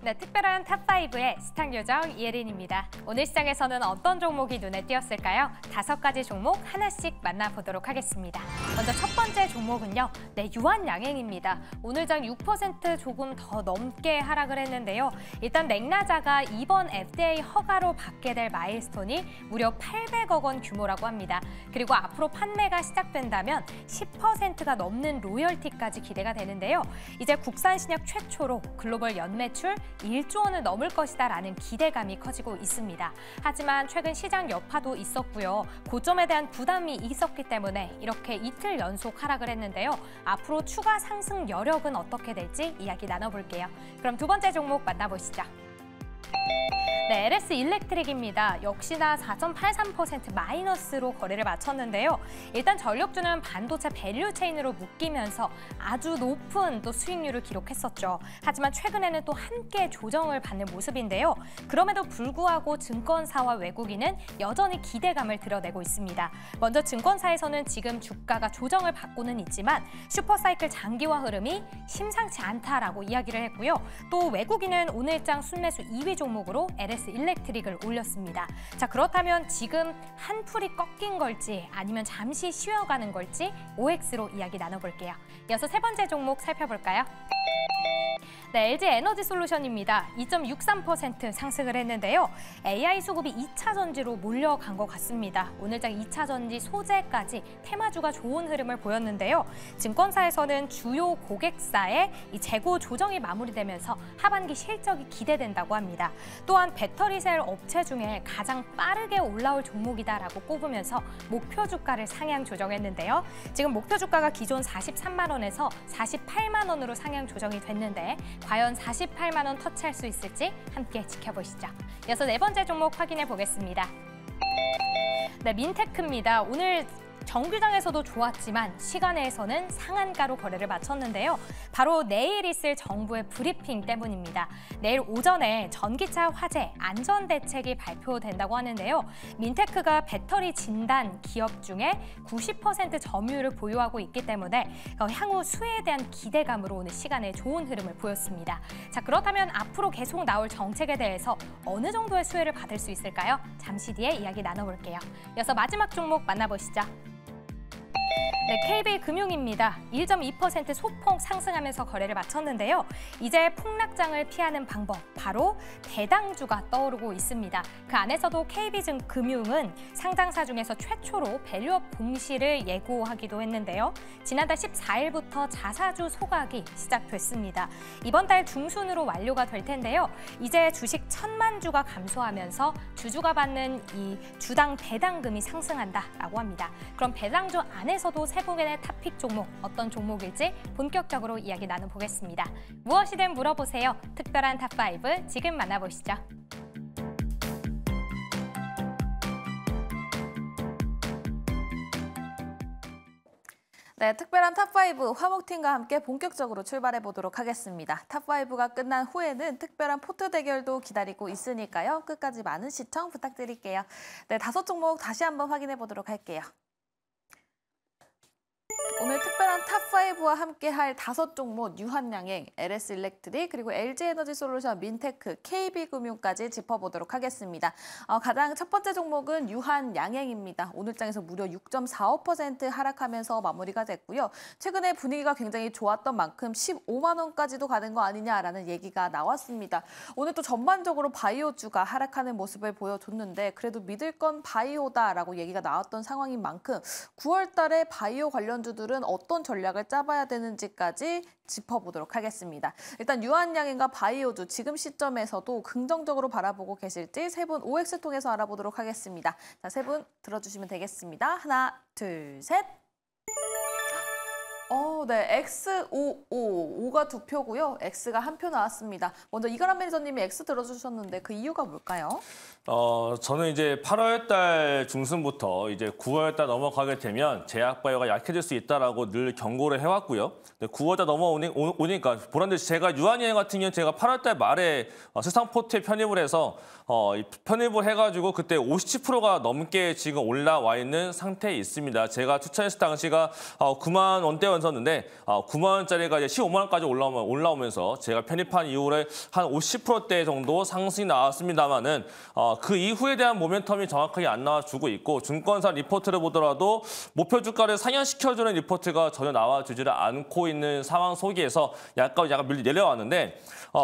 네, 특별한 탑5의 스탁 요정 이혜린입니다. 오늘 시장에서는 어떤 종목이 눈에 띄었을까요? 5가지 종목 하나씩 만나보도록 하겠습니다. 먼저 첫 번째 종목은요. 네, 유한양행입니다. 오늘 장 6% 조금 더 넘게 하락을 했는데요. 일단 맥라자가 이번 FDA 허가로 받게 될 마일스톤이 무려 800억 원 규모라고 합니다. 그리고 앞으로 판매가 시작된다면 10%가 넘는 로열티까지 기대가 되는데요. 이제 국산 신약 최초로 글로벌 연매출 1조 원을 넘을 것이다라는 기대감이 커지고 있습니다. 하지만 최근 시장 여파도 있었고요. 고점에 대한 부담이 있었기 때문에 이렇게 이틀 연속 하락을 했는데요. 앞으로 추가 상승 여력은 어떻게 될지 이야기 나눠볼게요. 그럼 두 번째 종목 만나보시죠. 네, LS 일렉트릭입니다. 역시나 4.83% 마이너스로 거래를 마쳤는데요. 일단 전력주는 반도체 밸류체인으로 묶이면서 아주 높은 또 수익률을 기록했었죠. 하지만 최근에는 또 함께 조정을 받는 모습인데요. 그럼에도 불구하고 증권사와 외국인은 여전히 기대감을 드러내고 있습니다. 먼저 증권사에서는 지금 주가가 조정을 받고는 있지만 슈퍼사이클 장기화 흐름이 심상치 않다라고 이야기를 했고요. 또 외국인은 오늘장 순매수 2위 종목으로 LS 일렉트릭을 올렸습니다. 자, 그렇다면 지금 한풀이 꺾인 걸지 아니면 잠시 쉬어가는 걸지 OX로 이야기 나눠볼게요. 이어서 세 번째 종목 살펴볼까요? 네, LG 에너지 솔루션입니다. 2.63% 상승을 했는데요. AI 수급이 2차 전지로 몰려간 것 같습니다. 오늘장 2차 전지 소재까지 테마주가 좋은 흐름을 보였는데요. 증권사에서는 주요 고객사의 이 재고 조정이 마무리되면서 하반기 실적이 기대된다고 합니다. 또한 배터리셀 업체 중에 가장 빠르게 올라올 종목이다라고 꼽으면서 목표 주가를 상향 조정했는데요. 지금 목표 주가가 기존 43만 원에서 48만 원으로 상향 조정이 됐는데 과연 48만 원 터치할 수 있을지 함께 지켜보시죠. 이어서 네 번째 종목 확인해 보겠습니다. 네, 민테크입니다. 오늘 정규장에서도 좋았지만 시간외에서는 상한가로 거래를 마쳤는데요. 바로 내일 있을 정부의 브리핑 때문입니다. 내일 오전에 전기차 화재 안전대책이 발표된다고 하는데요. 민테크가 배터리 진단 기업 중에 90% 점유율을 보유하고 있기 때문에 향후 수혜에 대한 기대감으로 오늘 시간에 좋은 흐름을 보였습니다. 자, 그렇다면 앞으로 계속 나올 정책에 대해서 어느 정도의 수혜를 받을 수 있을까요? 잠시 뒤에 이야기 나눠볼게요. 이어서 마지막 종목 만나보시죠. 네, KB금융입니다. 1.2% 소폭 상승하면서 거래를 마쳤는데요. 이제 폭락장을 피하는 방법, 바로 배당주가 떠오르고 있습니다. 그 안에서도 KB금융은 상장사 중에서 최초로 밸류업 공시를 예고하기도 했는데요. 지난달 14일부터 자사주 소각이 시작됐습니다. 이번 달 중순으로 완료가 될 텐데요. 이제 주식 1,000만 주가 감소하면서 주주가 받는 이 주당 배당금이 상승한다라고 합니다. 그럼 배당주 안에서도 세분의 탑픽 종목, 어떤 종목일지 본격적으로 이야기 나눠보겠습니다. 무엇이든 물어보세요. 특별한 탑5 지금 만나보시죠. 네, 특별한 탑5 화목팀과 함께 본격적으로 출발해 보도록 하겠습니다. 탑5가 끝난 후에는 특별한 포트 대결도 기다리고 있으니까요. 끝까지 많은 시청 부탁드릴게요. 네, 5종목 다시 한번 확인해 보도록 할게요. 오늘 특별한 탑5와 함께할 5종목 유한양행, LS 일렉트릭, 그리고 LG 에너지 솔루션, 민테크, KB금융까지 짚어보도록 하겠습니다. 가장 첫 번째 종목은 유한양행입니다. 오늘장에서 무려 6.45% 하락하면서 마무리가 됐고요. 최근에 분위기가 굉장히 좋았던 만큼 15만 원까지도 가는 거 아니냐라는 얘기가 나왔습니다. 오늘 또 전반적으로 바이오주가 하락하는 모습을 보여줬는데 그래도 믿을 건 바이오다라고 얘기가 나왔던 상황인 만큼 9월 달에 바이오 관련주들은 어떤 전략을 짜봐야 되는지까지 짚어보도록 하겠습니다. 일단 유한양행과 바이오주 지금 시점에서도 긍정적으로 바라보고 계실지 세 분 OX 통해서 알아보도록 하겠습니다. 자, 세 분 들어주시면 되겠습니다. 하나, 둘, 셋. 네, X55, 5가 2표고요. X가 1표 나왔습니다. 먼저 이가람 매니저님이 X 들어주셨는데 그 이유가 뭘까요? 저는 이제 8월 달 중순부터 이제 9월 달 넘어가게 되면 제약바이오가 약해질 수 있다라고 늘 경고를 해왔고요. 9월 달 넘어오니까 보란듯이 제가 유한양행 같은 경우는 제가 8월 달 말에 세상포트에 편입을 해서 편입을 해가지고 그때 57%가 넘게 지금 올라와 있는 상태에 있습니다. 제가 추천했을 당시가 9만 원대였는데 원이었는데 9만 원짜리가 이제 15만 원까지 올라오면서 제가 편입한 이후에 한 50%대 정도 상승이 나왔습니다만은 그 이후에 대한 모멘텀이 정확하게 안 나와주고 있고 증권사 리포트를 보더라도 목표 주가를 상향시켜주는 리포트가 전혀 나와주지를 않고 있는 상황 속에서 약간 내려왔는데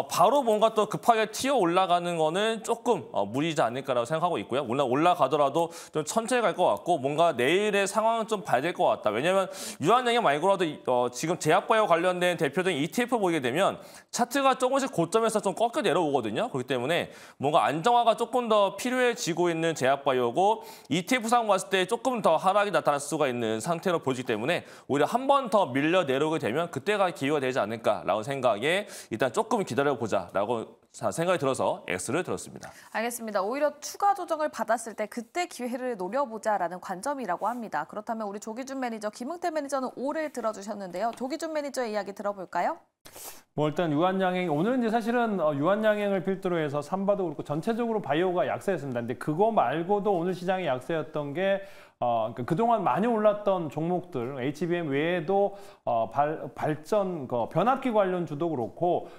바로 뭔가 또 급하게 튀어 올라가는 거는 조금 무리지 않을까라고 생각하고 있고요. 올라가더라도 좀 천천히 갈 것 같고 뭔가 내일의 상황은 좀 봐야 될 것 같다. 왜냐하면 유한양이 말고라도 지금 제약바이오 관련된 대표적인 ETF 보게 되면 차트가 조금씩 고점에서 좀 꺾여 내려오거든요. 그렇기 때문에 뭔가 안정화가 조금 더 필요해지고 있는 제약바이오고 ETF상 봤을 때 조금 더 하락이 나타날 수가 있는 상태로 보이기 때문에 오히려 한 번 더 밀려 내려오게 되면 그때가 기회가 되지 않을까라고 생각에 일단 조금 기다려보자라고 생각이 들어서 X를 들었습니다. 알겠습니다. 오히려 추가 조정을 받았을 때 그때 기회를 노려보자라는 관점이라고 합니다. 그렇다면 우리 조기준 매니저, 김흥태 매니저는 O를 들어주셨는데요. 조기준 매니저의 이야기 들어볼까요? 뭐 일단 유한양행 오늘은 이제 사실은 유한양행을 필두로 해서 삼바도 그렇고 전체적으로 바이오가 약세였습니다. 근데 그거 말고도 오늘 시장이 약세였던 게 그러니까 그동안 많이 올랐던 종목들 HBM 외에도 발전 변압기 관련 주도 그렇고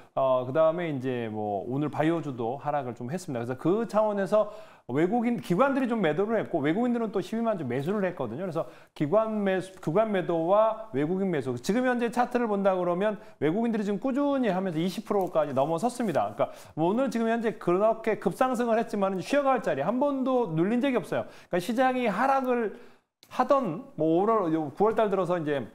그다음에 이제 뭐 오늘 바이오주도 하락을 좀 했습니다. 그래서 그 차원에서 외국인 기관들이 좀 매도를 했고 외국인들은 또 12만 좀 매수를 했거든요. 그래서 기관 매도와 외국인 매수. 지금 현재 차트를 본다 그러면 외국인들이 지금 꾸준히 하면서 20%까지 넘어섰습니다. 그러니까 오늘 지금 현재 그렇게 급상승을 했지만 쉬어갈 자리 한 번도 눌린 적이 없어요. 그러니까 시장이 하락을 하던 뭐 9월 달 들어서 이제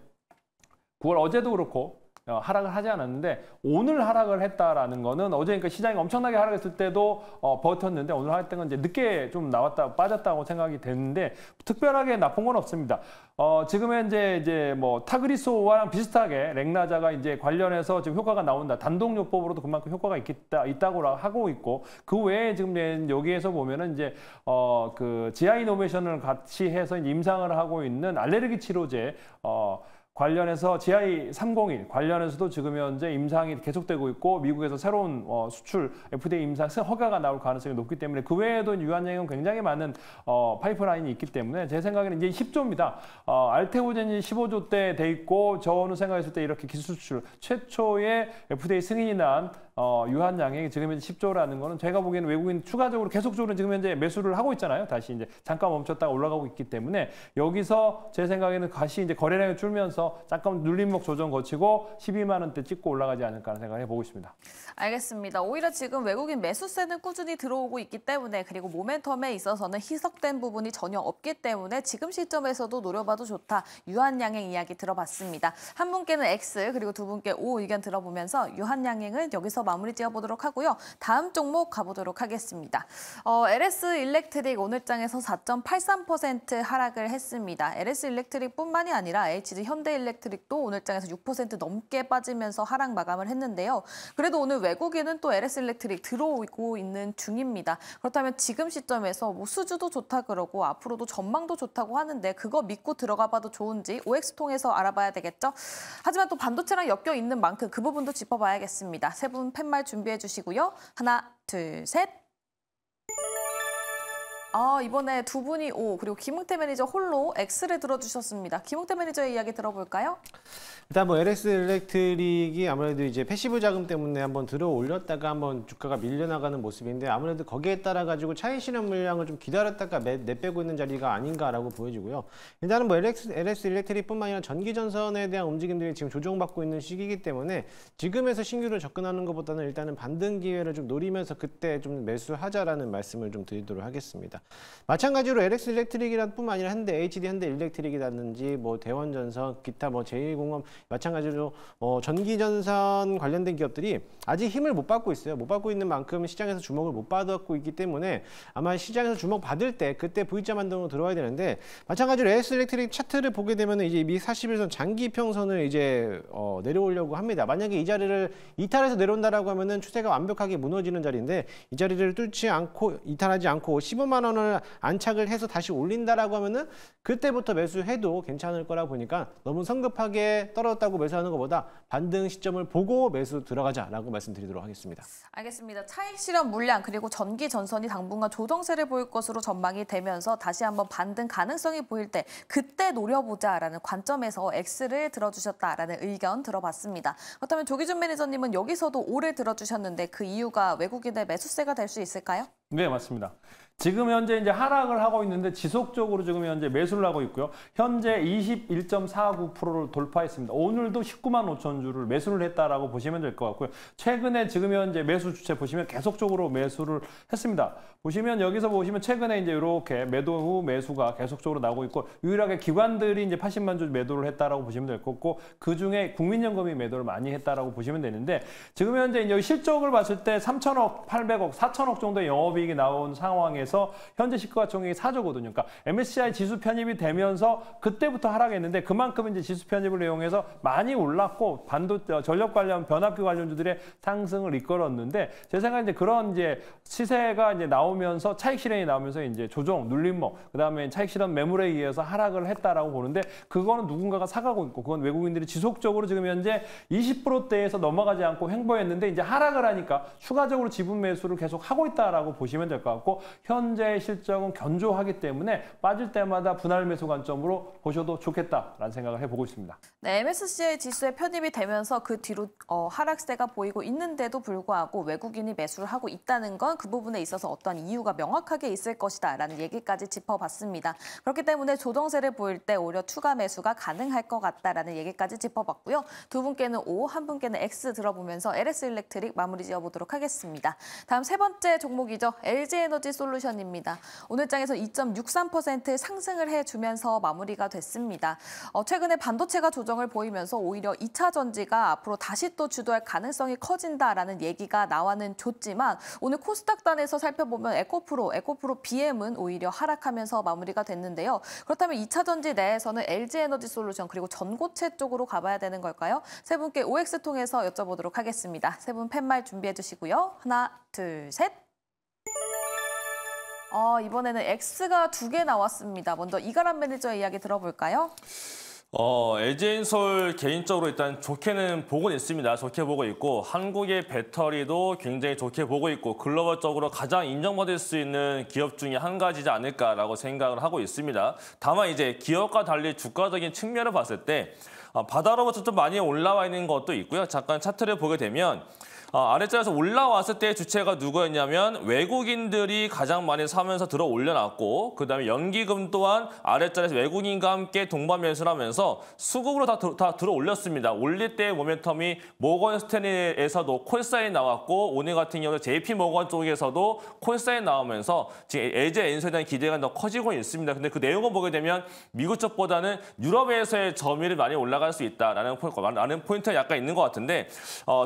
9월 어제도 그렇고 하락을 하지 않았는데 오늘 하락을 했다라는 거는 어제 그러니까 시장이 엄청나게 하락했을 때도 버텼는데 오늘 할 때는 이제 늦게 좀 빠졌다고 생각이 되는데 특별하게 나쁜 건 없습니다. 지금 현재 이제 뭐 타그리소와 비슷하게 렉나자가 이제 관련해서 지금 효과가 나온다. 단독요법으로도 그만큼 효과가 있다고 하고 있고 그 외에 지금 여기에서 보면은 이제 그 지아 이노베이션을 같이 해서 임상을 하고 있는 알레르기 치료제 관련해서 GI301 관련해서도 지금 현재 임상이 계속되고 있고 미국에서 새로운 수출 FDA 임상 허가가 나올 가능성이 높기 때문에 그 외에도 유한양은 굉장히 많은 파이프라인이 있기 때문에 제 생각에는 이제 10조입니다. 알테오젠이 15조대 돼 있고 저는 생각했을 때 이렇게 기술 수출 최초의 FDA 승인이 난 유한양행이 지금 현재 10조라는 거는 제가 보기에는 외국인 추가적으로 계속적으로 지금 현재 매수를 하고 있잖아요. 다시 이제 잠깐 멈췄다가 올라가고 있기 때문에 여기서 제 생각에는 다시 이제 거래량이 줄면서 잠깐 눌림목 조정 거치고 12만 원대 찍고 올라가지 않을까 하는 생각을 해보고 있습니다. 알겠습니다. 오히려 지금 외국인 매수세는 꾸준히 들어오고 있기 때문에 그리고 모멘텀에 있어서는 희석된 부분이 전혀 없기 때문에 지금 시점에서도 노려봐도 좋다. 유한양행 이야기 들어봤습니다. 한 분께는 X 그리고 두 분께 O 의견 들어보면서 유한양행은 여기서 마무리 지어보도록 하고요. 다음 종목 가보도록 하겠습니다. LS 일렉트릭 오늘장에서 4.83% 하락을 했습니다. LS 일렉트릭뿐만이 아니라 HD 현대일렉트릭도 오늘장에서 6% 넘게 빠지면서 하락 마감을 했는데요. 그래도 오늘 외국인은 또 LS 일렉트릭 들어오고 있는 중입니다. 그렇다면 지금 시점에서 뭐 수주도 좋다 그러고 앞으로도 전망도 좋다고 하는데 그거 믿고 들어가 봐도 좋은지 OX 통해서 알아봐야 되겠죠. 하지만 또 반도체랑 엮여 있는 만큼 그 부분도 짚어봐야겠습니다. 세 분 팻말 준비해 주시고요. 하나, 둘, 셋. 이번에 두 분이 O 그리고 김흥태 매니저 홀로 X를 들어주셨습니다. 김흥태 매니저의 이야기 들어볼까요? 일단 뭐 LS 일렉트릭이 아무래도 이제 패시브 자금 때문에 한번 들어 올렸다가 한번 주가가 밀려나가는 모습인데 아무래도 거기에 따라 가지고 차익 실현 물량을 좀 기다렸다가 내빼고 있는 자리가 아닌가라고 보여지고요. 일단은 뭐 LS 일렉트릭뿐만 아니라 전기 전선에 대한 움직임들이 지금 조정받고 있는 시기이기 때문에 지금에서 신규를 접근하는 것보다는 일단은 반등 기회를 좀 노리면서 그때 좀 매수하자라는 말씀을 좀 드리도록 하겠습니다. 마찬가지로 LS 일렉트릭이란 뿐만 아니라 HD 현대 일렉트릭이라든지 뭐 대원전선, 기타 뭐 제1공업 마찬가지로 전기전선 관련된 기업들이 아직 힘을 못 받고 있어요. 못 받고 있는 만큼 시장에서 주목을 못 받았고 있기 때문에 아마 시장에서 주목 받을 때 그때 V자 반등으로 들어와야 되는데 마찬가지로 LS 일렉트릭 차트를 보게 되면 이제 미 41선 장기 평선을 이제 내려오려고 합니다. 만약에 이 자리를 이탈해서 내려온다라고 하면은 추세가 완벽하게 무너지는 자리인데 이 자리를 뚫지 않고 이탈하지 않고 15만 원을 안착을 해서 다시 올린다라고 하면은 그때부터 매수해도 괜찮을 거라 보니까 너무 성급하게 떨어졌다고 매수하는 것보다 반등 시점을 보고 매수 들어가자라고 말씀드리도록 하겠습니다. 알겠습니다. 차익 실현 물량 그리고 전기 전선이 당분간 조정세를 보일 것으로 전망이 되면서 다시 한번 반등 가능성이 보일 때 그때 노려보자라는 관점에서 X를 들어주셨다라는 의견 들어봤습니다. 그렇다면 조기준 매니저님은 여기서도 O를 들어주셨는데 그 이유가 외국인의 매수세가 될 수 있을까요? 네, 맞습니다. 지금 현재 이제 하락을 하고 있는데 지속적으로 지금 현재 매수를 하고 있고요. 현재 21.49%를 돌파했습니다. 오늘도 19만 5천 주를 매수를 했다라고 보시면 될 것 같고요. 최근에 지금 현재 매수 주체 보시면 계속적으로 매수를 했습니다. 보시면 여기서 보시면 최근에 이제 이렇게 매도 후 매수가 계속적으로 나오고 있고 유일하게 기관들이 이제 80만 주 매도를 했다라고 보시면 될 거고 그 중에 국민연금이 매도를 많이 했다라고 보시면 되는데 지금 현재 이제 실적을 봤을 때 3천억, 800억, 4천억 정도의 영업이익이 나온 상황에서 현재 시가총액이 4조거든요. 그러니까 MSCI 지수 편입이 되면서 그때부터 하락했는데 그만큼 이제 지수 편입을 이용해서 많이 올랐고 전력 관련 변압기 관련주들의 상승을 이끌었는데 제 생각에 이제 그런 이제 시세가 이제 나오면서 차익 실현이 나오면서 이제 조정, 눌림목, 그다음에 차익 실현 매물에 의해서 하락을 했다라고 보는데 그거는 누군가가 사가고 있고 그건 외국인들이 지속적으로 지금 현재 20%대에서 넘어가지 않고 횡보했는데 이제 하락을 하니까 추가적으로 지분 매수를 계속 하고 있다라고 보시면 될 것 같고 현재 실적은 견조하기 때문에 빠질 때마다 분할 매수 관점으로 보셔도 좋겠다라는 생각을 해보고 있습니다. 네, MSCI 지수에 편입이 되면서 그 뒤로 하락세가 보이고 있는데도 불구하고 외국인이 매수를 하고 있다는 건 그 부분에 있어서 어떠한 이유가 명확하게 있을 것이다라는 얘기까지 짚어봤습니다. 그렇기 때문에 조정세를 보일 때 오히려 추가 매수가 가능할 것 같다라는 얘기까지 짚어봤고요. 두 분께는 O, 한 분께는 X 들어보면서 LS일렉트릭 마무리 지어보도록 하겠습니다. 다음 세 번째 종목이죠. LG에너지 솔루션입니다. 오늘 장에서 2.63% 상승을 해주면서 마무리가 됐습니다. 최근에 반도체가 조정을 보이면서 오히려 2차 전지가 앞으로 다시 또 주도할 가능성이 커진다라는 얘기가 나와는 줬지만 오늘 코스닥단에서 살펴보면 에코프로 BM은 오히려 하락하면서 마무리가 됐는데요. 그렇다면 2차 전지 내에서는 LG에너지 솔루션 그리고 전고체 쪽으로 가봐야 되는 걸까요? 세 분께 OX 통해서 여쭤보도록 하겠습니다. 세 분 팻말 준비해 주시고요. 하나, 둘, 셋. 이번에는 X가 2개 나왔습니다. 먼저 이가람 매니저의 이야기 들어볼까요? LG엔솔 개인적으로 일단 좋게는 보고 있습니다. 좋게 보고 있고 한국의 배터리도 굉장히 좋게 보고 있고 글로벌적으로 가장 인정받을 수 있는 기업 중에 한 가지지 않을까라고 생각을 하고 있습니다. 다만 이제 기업과 달리 주가적인 측면을 봤을 때 바다로부터 좀 많이 올라와 있는 것도 있고요. 잠깐 차트를 보게 되면 아래쪽에서 올라왔을 때 주체가 누구였냐면 외국인들이 가장 많이 사면서 들어 올려놨고 그다음에 연기금 또한 아래쪽에서 외국인과 함께 동반 매수를 하면서 수급으로 다 들어 올렸습니다. 올릴 때의 모멘텀이 모건 스탠리에서도 콜사인 나왔고 오늘 같은 경우는 JP 모건 쪽에서도 콜사인 나오면서 지금 LG엔솔에 대한 기대가 더 커지고 있습니다. 근데 그 내용을 보게 되면 미국 쪽보다는 유럽에서의 점유율이 많이 올라갈 수 있다라는 포인트가 약간 있는 것 같은데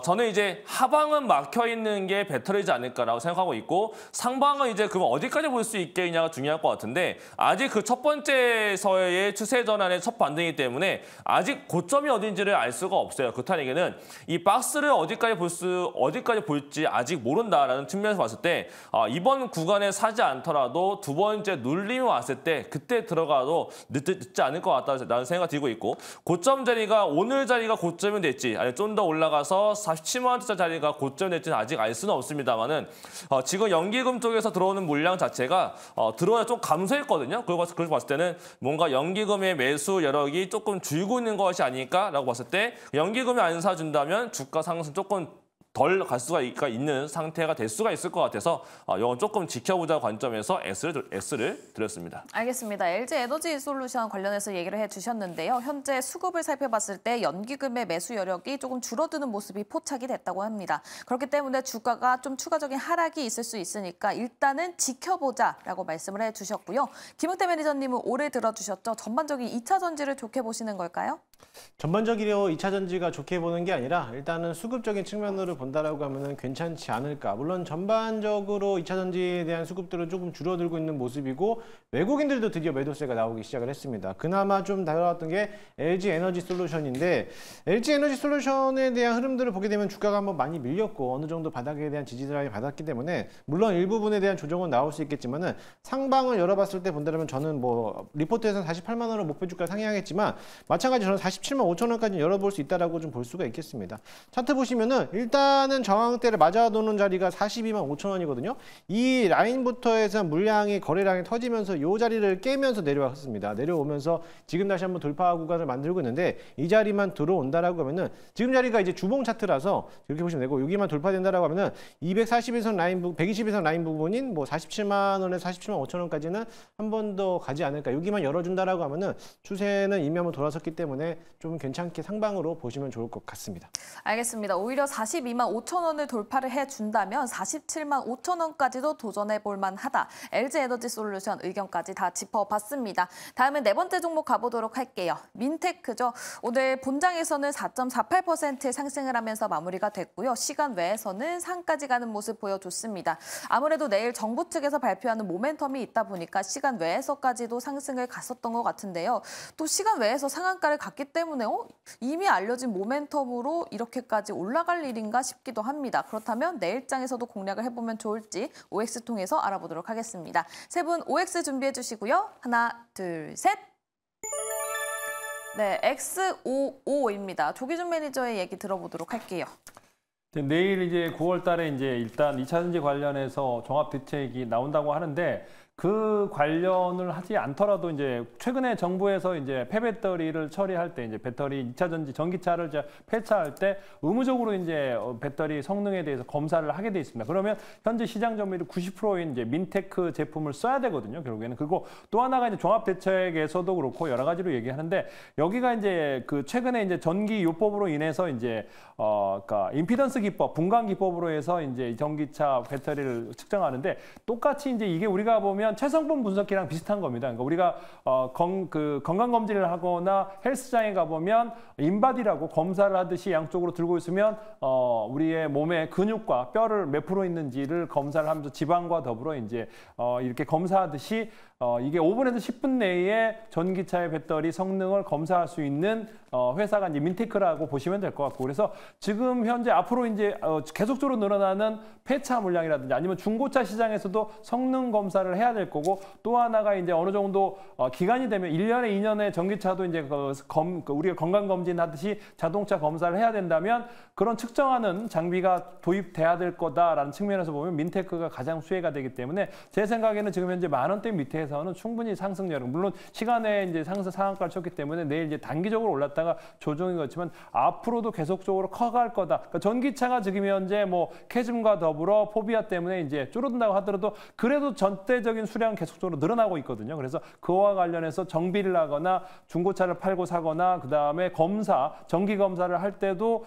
저는 이제 하방은 막혀 있는 게 배터리지 않을까라고 생각하고 있고 상방은 이제 그럼 어디까지 볼 수 있겠냐가 중요할 것 같은데 아직 그 첫 번째서의 추세 전환의 첫 반등이기 때문에 아직 고점이 어딘지를 알 수가 없어요. 그렇다는 얘기는 이 박스를 어디까지 볼지 아직 모른다라는 측면에서 봤을 때 이번 구간에 사지 않더라도 두 번째 눌림이 왔을 때 그때 들어가도 늦지 않을 것 같다는 생각이 들고 있고 고점 자리가 오늘 자리가 고점이 될지 아니면 좀 더 올라가서 47만 원대 자리가 고점이 될지는 아직 알 수는 없습니다만은 지금 연기금 쪽에서 들어오는 물량 자체가 들어야 좀 감소했거든요. 그래서 봤을 때는 뭔가 연기금의 매수 여력이 조금 줄고 있는 것이 아닐까라고 봤을 때 연기금이 안 사준다면 주가 상승 조금 덜 갈 수가 있는 상태가 될 수가 있을 것 같아서 이건 조금 지켜보자 관점에서 S를 드렸습니다. 알겠습니다. LG에너지 솔루션 관련해서 얘기를 해주셨는데요. 현재 수급을 살펴봤을 때 연기금의 매수 여력이 조금 줄어드는 모습이 포착이 됐다고 합니다. 그렇기 때문에 주가가 좀 추가적인 하락이 있을 수 있으니까 일단은 지켜보자라고 말씀을 해주셨고요. 김용태 매니저님은 올해 들어주셨죠. 전반적인 2차 전지를 좋게 보시는 걸까요? 전반적으로 2차 전지가 좋게 보는 게 아니라 일단은 수급적인 측면으로 본다라고 하면은 괜찮지 않을까. 물론 전반적으로 2차 전지에 대한 수급들은 조금 줄어들고 있는 모습이고 외국인들도 드디어 매도세가 나오기 시작을 했습니다. 그나마 좀 다뤄왔던 게 LG 에너지 솔루션인데 LG 에너지 솔루션에 대한 흐름들을 보게 되면 주가가 한번 많이 밀렸고 어느 정도 바닥에 대한 지지를 받았기 때문에 물론 일부분에 대한 조정은 나올 수 있겠지만은 상방을 열어봤을 때 본다면 저는 뭐 리포트에서는 48만 원을 목표 주가 상향했지만 마찬가지로 저는 47만 5천 원까지 열어볼 수 있다라고 좀 볼 수가 있겠습니다. 차트 보시면은 일단은 저항대를 맞아도는 자리가 42만 5천 원이거든요. 이 라인부터 해서 물량이 거래량이 터지면서 이 자리를 깨면서 내려왔습니다. 내려오면서 지금 다시 한번 돌파 구간을 만들고 있는데 이 자리만 들어온다라고 하면은 지금 자리가 이제 주봉 차트라서 이렇게 보시면 되고 여기만 돌파된다라고 하면은 241선 라인 120선 라인 부분인 뭐 47만 원에서 47만 5천 원까지는 한 번 더 가지 않을까. 여기만 열어준다라고 하면은 추세는 이미 한번 돌아섰기 때문에 좀 괜찮게 상방으로 보시면 좋을 것 같습니다. 알겠습니다. 오히려 42만 5천 원을 돌파를 해준다면 47만 5천 원까지도 도전해볼 만하다. LG 에너지 솔루션 의견까지 다 짚어봤습니다. 다음은 네 번째 종목 가보도록 할게요. 민테크죠. 오늘 본장에서는 4.48% 상승을 하면서 마무리가 됐고요. 시간 외에서는 상까지 가는 모습 보여줬습니다. 아무래도 내일 정부 측에서 발표하는 모멘텀이 있다 보니까 시간 외에서까지도 상승을 갔었던 것 같은데요. 또 시간 외에서 상한가를 갔기 때문에 이미 알려진 모멘텀으로 이렇게까지 올라갈 일인가 싶기도 합니다. 그렇다면 내일장에서도 공략을 해보면 좋을지 OX 통해서 알아보도록 하겠습니다. 세 분 OX 준비해 주시고요. 하나, 둘, 셋. 네, X55입니다. 조기준 매니저의 얘기 들어보도록 할게요. 내일 이제 9월 달에 이제 일단 2차 전지 관련해서 종합 대책이 나온다고 하는데 그 관련을 하지 않더라도 이제 최근에 정부에서 이제 폐배터리를 처리할 때 이제 배터리 2차 전지 전기차를 이제 폐차할 때 의무적으로 이제 배터리 성능에 대해서 검사를 하게 돼 있습니다. 그러면 현재 시장 점유율 90%인 이제 민테크 제품을 써야 되거든요. 결국에는. 그리고 또 하나가 이제 종합 대책에서도 그렇고 여러 가지로 얘기하는데 여기가 이제 그 최근에 이제 전기 요법으로 인해서 이제 그러니까 임피던스 기법, 분광 기법으로 해서 이제 전기차 배터리를 측정하는데 똑같이 이제 이게 우리가 보면 체성분 분석기랑 비슷한 겁니다. 그러니까 우리가 건강 검진을 하거나 헬스장에 가보면 인바디라고 검사를 하듯이 양쪽으로 들고 있으면 우리의 몸의 근육과 뼈를 몇 프로 있는지를 검사를 하면서 지방과 더불어 이제 이렇게 검사하듯이 이게 5분에서 10분 내에 전기차의 배터리 성능을 검사할 수 있는 회사가 이제 민테크라고 보시면 될 것 같고 그래서 지금 현재 앞으로 이제 계속적으로 늘어나는 폐차 물량이라든지 아니면 중고차 시장에서도 성능 검사를 해야 될 거고 또 하나가 이제 어느 정도 기간이 되면 1년에 2년에 전기차도 이제 우리가 건강 검진 하듯이 자동차 검사를 해야 된다면 그런 측정하는 장비가 도입돼야 될 거다라는 측면에서 보면 민테크가 가장 수혜가 되기 때문에 제 생각에는 지금 현재 10,000원대 밑에서는 충분히 상승 여력 물론 시간에 이제 상한가를 쳤기 때문에 내일 이제 단기적으로 올랐다가 조정이 걷지만 앞으로도 계속적으로 커갈 거다. 그러니까 전기차가 지금 현재 뭐 캐즘과 더불어 포비아 때문에 이제 줄어든다고 하더라도 그래도 전대적인 수량 계속적으로 늘어나고 있거든요. 그래서 그와 관련해서 정비를 하거나 중고차를 팔고 사거나 그다음에 검사, 정기 검사를 할 때도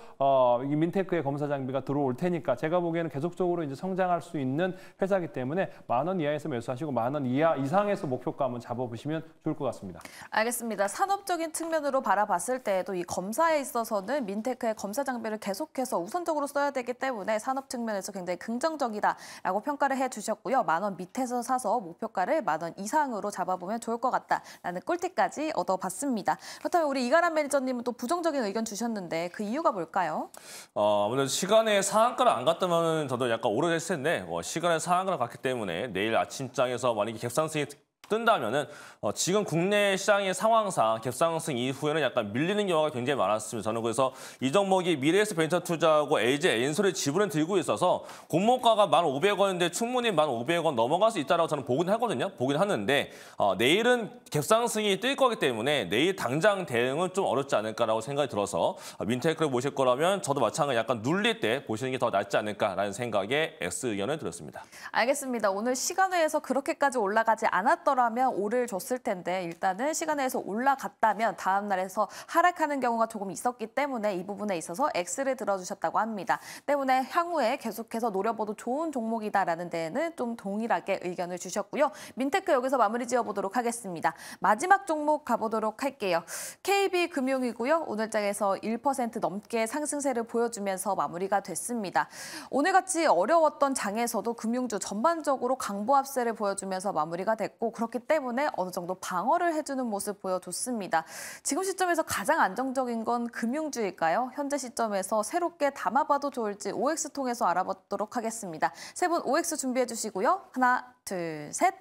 이 민테크의 검사 장비가 들어올 테니까 제가 보기에는 계속적으로 이제 성장할 수 있는 회사이기 때문에 10,000원 이하에서 매수하시고 10,000원 이하 이상에서 목표가 한번 잡아보시면 좋을 것 같습니다. 알겠습니다. 산업적인 측면으로 바라봤을 때에도 이 검사에 있어서는 민테크의 검사 장비를 계속해서 우선적으로 써야 되기 때문에 산업 측면에서 굉장히 긍정적이다라고 평가를 해주셨고요. 10,000원 밑에서 사서 목표가를 10,000원 이상으로 잡아보면 좋을 것 같다라는 꿀팁까지 얻어봤습니다. 그렇다면 우리 이가람 매니저님은 또 부정적인 의견 주셨는데 그 이유가 뭘까요? 아무래도 시간에 상한가를 안 갔다면 저도 약간 오래됐을 텐데 시간에 상한가를 갔기 때문에 내일 아침장에서 만약에 갭상승이 뜬다면은 지금 국내 시장의 상황상 갭상승 이후에는 약간 밀리는 경우가 굉장히 많았습니다. 저는 그래서 이 종목이 미래에셋 벤처투자하고 LG 엔솔의 지분을 들고 있어서 공모가가 1,500원인데 충분히 1,500원 넘어갈 수 있다고 저는 보긴 하거든요. 보긴 하는데 내일은 갭상승이 뜰 거기 때문에 내일 당장 대응은 좀 어렵지 않을까라고 생각이 들어서 민테크를 보실 거라면 저도 마찬가지로 약간 눌릴 때 보시는 게 더 낫지 않을까라는 생각에 X 의견을 드렸습니다. 알겠습니다. 오늘 시간외에서 그렇게까지 올라가지 않았던 없었더라면 오를 줬을 텐데 일단은 시간에서 올라갔다면 다음 날에서 하락하는 경우가 조금 있었기 때문에 이 부분에 있어서 X를 들어주셨다고 합니다. 때문에 향후에 계속해서 노려봐도 좋은 종목이다라는 데에는 좀 동일하게 의견을 주셨고요. 민테크 여기서 마무리 지어보도록 하겠습니다. 마지막 종목 가보도록 할게요. KB금융이고요. 오늘장에서 1% 넘게 상승세를 보여주면서 마무리가 됐습니다. 오늘같이 어려웠던 장에서도 금융주 전반적으로 강보합세를 보여주면서 마무리가 됐고 그렇기 때문에 어느 정도 방어를 해주는 모습 보여줬습니다. 지금 시점에서 가장 안정적인 건 금융주일까요? 현재 시점에서 새롭게 담아봐도 좋을지 OX 통해서 알아보도록 하겠습니다. 세 분 OX 준비해 주시고요. 하나, 둘, 셋.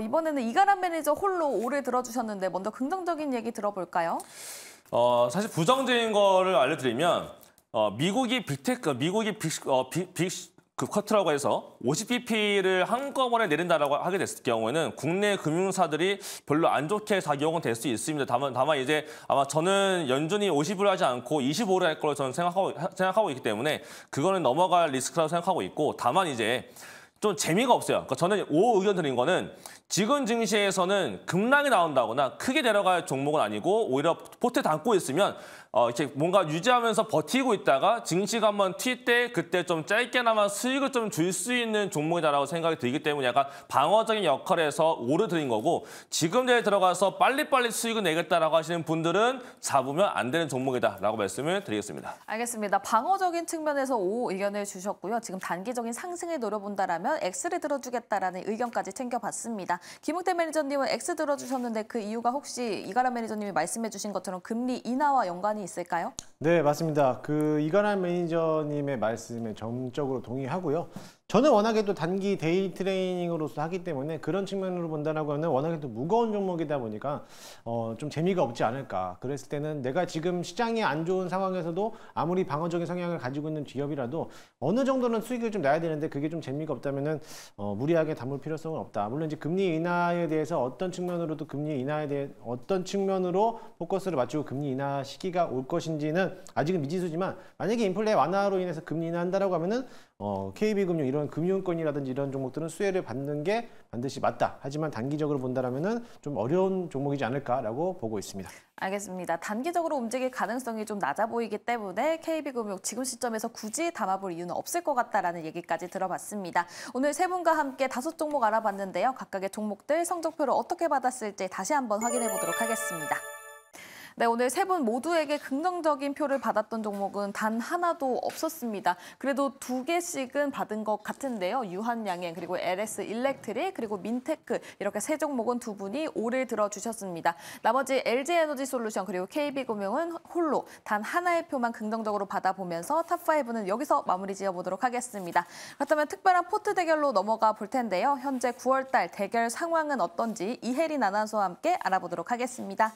이번에는 이가람 매니저 홀로 오를 들어주셨는데 먼저 긍정적인 얘기 들어볼까요? 사실 부정적인 거를 알려드리면 미국이 그 커트라고 해서 50bp를 한꺼번에 내린다라고 하게 됐을 경우에는 국내 금융사들이 별로 안 좋게 작용은 될 수 있습니다. 다만 이제 아마 저는 연준이 50을 하지 않고 25를 할 걸로 저는 생각하고 있기 때문에 그거는 넘어갈 리스크라고 생각하고 있고 다만 이제 좀 재미가 없어요. 그러니까 저는 의견 드린 거는 지금 증시에서는 급락이 나온다거나 크게 내려갈 종목은 아니고 오히려 포트에 담고 있으면 이렇게 뭔가 유지하면서 버티고 있다가 증시가 한번 튈 때 그때 좀 짧게나마 수익을 좀 줄 수 있는 종목이다라고 생각이 들기 때문에 약간 방어적인 역할에서 오를 드린 거고 지금 대에 들어가서 빨리빨리 수익을 내겠다라고 하시는 분들은 잡으면 안 되는 종목이다라고 말씀을 드리겠습니다. 알겠습니다. 방어적인 측면에서 O 의견을 주셨고요. 지금 단기적인 상승을 노려본다라면 X를 들어주겠다라는 의견까지 챙겨봤습니다. 김웅태 매니저님은 X 들어주셨는데 그 이유가 혹시 이가람 매니저님이 말씀해 주신 것처럼 금리 인하와 연관이 있을까요? 네, 맞습니다. 그 이가람 매니저님의 말씀에 전적으로 동의하고요. 저는 워낙에 또 단기 데이 트레이닝으로서 하기 때문에 그런 측면으로 본다라고 하면 워낙에 또 무거운 종목이다 보니까 좀 재미가 없지 않을까. 그랬을 때는 내가 지금 시장이 안 좋은 상황에서도 아무리 방어적인 성향을 가지고 있는 기업이라도 어느 정도는 수익을 좀 내야 되는데 그게 좀 재미가 없다면은 무리하게 담을 필요성은 없다. 물론 이제 금리 인하에 대해서 어떤 측면으로도 금리 인하에 대해 어떤 측면으로 포커스를 맞추고 금리 인하 시기가 올 것인지는 아직은 미지수지만 만약에 인플레 완화로 인해서 금리 인하한다라고 하면은 KB금융 이런 금융권이라든지 이런 종목들은 수혜를 받는 게 반드시 맞다. 하지만 단기적으로 본다라면은 좀 어려운 종목이지 않을까라고 보고 있습니다. 알겠습니다. 단기적으로 움직일 가능성이 좀 낮아 보이기 때문에 KB금융 지금 시점에서 굳이 담아볼 이유는 없을 것 같다라는 얘기까지 들어봤습니다. 오늘 세 분과 함께 5종목 알아봤는데요. 각각의 종목들 성적표를 어떻게 받았을지 다시 한번 확인해 보도록 하겠습니다. 네, 오늘 세 분 모두에게 긍정적인 표를 받았던 종목은 단 하나도 없었습니다. 그래도 2개씩은 받은 것 같은데요. 유한양행, 그리고 LS 일렉트릭, 그리고 민테크 이렇게 세 종목은 두 분이 O를 들어주셨습니다. 나머지 LG에너지솔루션 그리고 KB금융은 홀로 단 하나의 표만 긍정적으로 받아보면서 탑5는 여기서 마무리 지어보도록 하겠습니다. 그렇다면 특별한 포트 대결로 넘어가 볼 텐데요. 현재 9월달 대결 상황은 어떤지 이혜린 아나운서와 함께 알아보도록 하겠습니다.